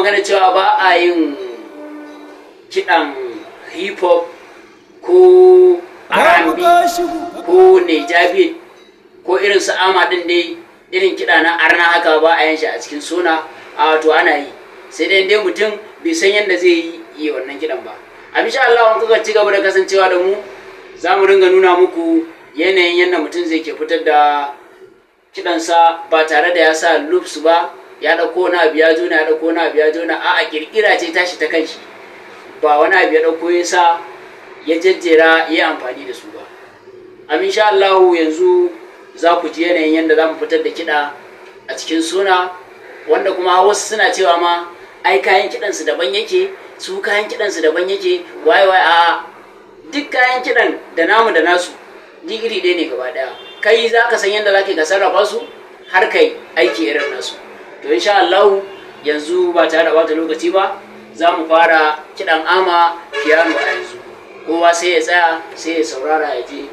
magana cewa ba a yin kiɗan hip hop ko R&B ko Nejabil ko irin su ama din dai irin kiɗa na arna haka ba a yin shi a cikin suna a wato ana yi, sai dai mutum bai san yadda zai yi wannan kiɗan ba. A insha Allah kuka ci gaba da kasancewa da mu za mu ringa nuna muku yanayin yadda mutum zai ke fitar da kiɗansa ba tare da ya sa loops ba, ya ɗauko na abu ya jona, ya ɗauko na abu ya jona, a'a ƙirƙira ce tashi ta kanshi, ba wani abu ya ɗauko ya sa ya jejjera ya amfani da su ba. Amin sha Allah yanzu za ku ji yanayin yadda za mu fitar da kiɗa a cikin suna, wanda kuma wasu suna cewa ma ai kayan kiɗansu daban yake, su kayan kiɗansu daban yake, waye a duk kayan kiɗan da namu da nasu duk iri ɗaya ne gaba ɗaya. Kai za ka san yadda za ka sarrafa su har kai aiki irin nasu. To insha Allah yanzu ba tare da bata lokaci ba za mu fara kiɗan ama piano a yanzu. Kowa sai ya tsaya sai ya saurara ya je.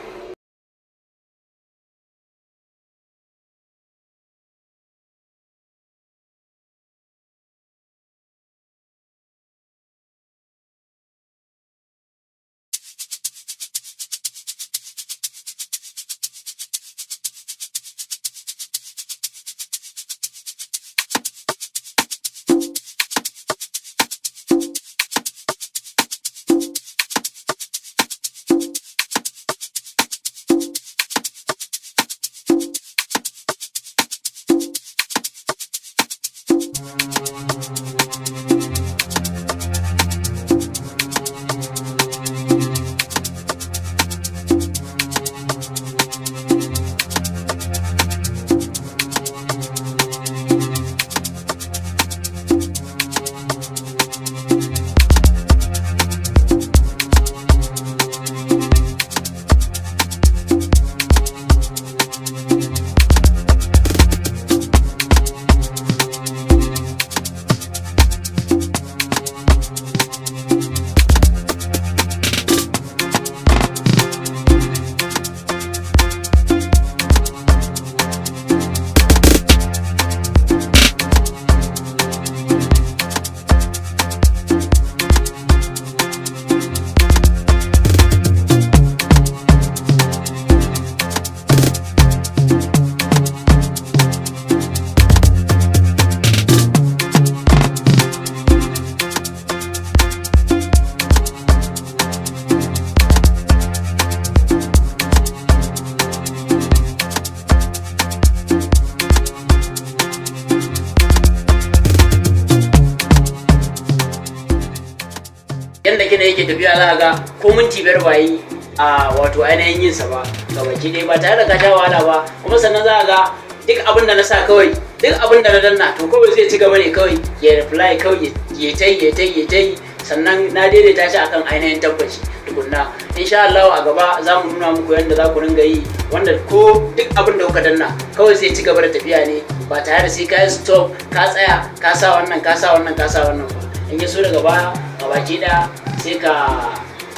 Yadda kina yake tafiya za ga ko minti biyar ba yi a wato ainihin yin sa ba ga baki dai ba tare da ka sha wahala ba, kuma sannan za ga duk abin da na sa kawai duk abin da na danna to kawai zai ci gaba ne kawai ya reply kawai ya tai sannan na daidaita shi akan ainihin tabbaci tukunna. Insha Allah a gaba za mu nuna muku yadda za ku ringa yi, wanda ko duk abin da kuka danna kawai zai ci gaba da tafiya ne ba tare da sai ka yi stop ka tsaya ka sa wannan ka sa wannan ka sa wannan ba. In ya so daga baya gabaki daya sai ka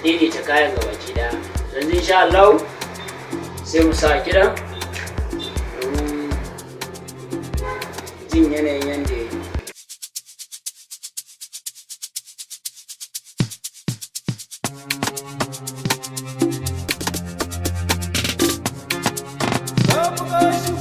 daidaita kayan gabaki daya. Yanzu insha Allah sai mu sa kiran domin jin yanayin yanda ya yi. Khashifu.